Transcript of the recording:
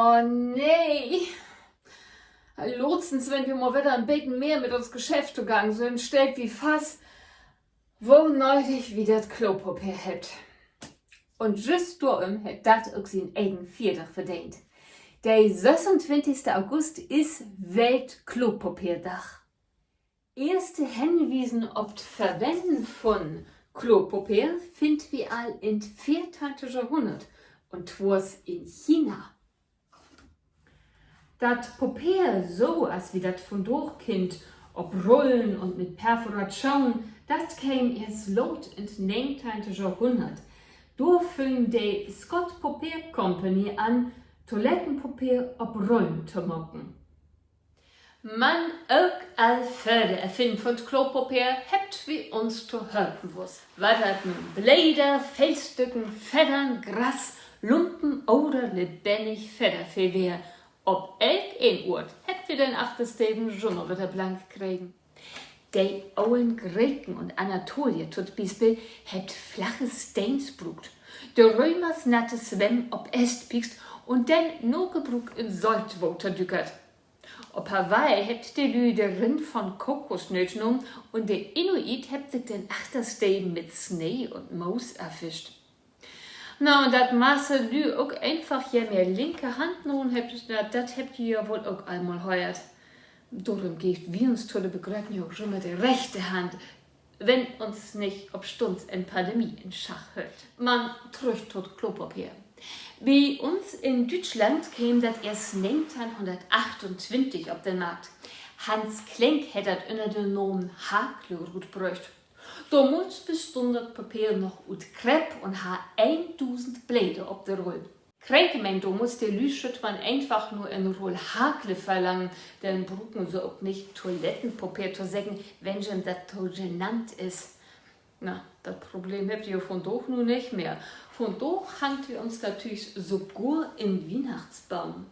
Oh nee. Lotzens, wenn wir mal wieder ein bisschen mehr mit uns Geschäft gegangen sind, stellt wie Fass, wo neulich wieder das Klopapier hebt. Und just darum hat das auch seinen eigenen Viertag verdient. Der 26. August ist Welt-Klopapierdach. Erste Hinweisen auf das Verwenden von Klopapier finden wir all im 14. Jahrhundert und was in China. Das Papier so, als wie das von durchkommt, ob Rollen und mit Perforation, das kam erst laut ins 19. Jahrhundert. Da fing die Scott Papier Company an, Toilettenpapier auf Rollen zu machen. Man auch all Förder erfinden von Klopapier hebt wie uns zu helfen was. Was hat nun Bläder, Felsstücken, Federn, Gras, Lumpen oder lebendig Federfee wär. Ob ein Ort habt wir den 8. schon noch wieder blank kriegen. Die alten Griechen und Anatolier zum Beispiel hat flache Steins brucht. Die Römers natte Swem ob Est piekst und dann no Gebrug in Salzwasser dückert. Ob Hawaii habt die Lü der Rind von Kokosnöt genommen und der Inuit habt sich den 8. mit Schnee und Maus erfischt. Na, und dat Maße Lü auch einfach ja mehr linke Hand nun habt, das habt ihr ja wohl auch einmal heuert. Darum geht wir uns tolle begreifen ja auch schon mit der rechte Hand, wenn uns nicht ob Stunds in Pandemie in Schach hält. Man trücht tot Klopapier. Bei uns in Deutschland käme das erst 1928 auf den Markt. Hans Klenk hätte das unter dem Namen Haarklorut bräucht. Damals bestand das Papier noch aus Krepp und hat 1000 Blätter auf der Rolle. Kränkemen, da muss der Lüschut man einfach nur in Roll Hakle verlangen, denn brauchen so auch nicht Toilettenpapier zu sagen, wenn schon das so genannt ist. Na, das Problem habt ihr von doch nur nicht mehr. Von doch hangt wir uns natürlich sogar im Weihnachtsbaum.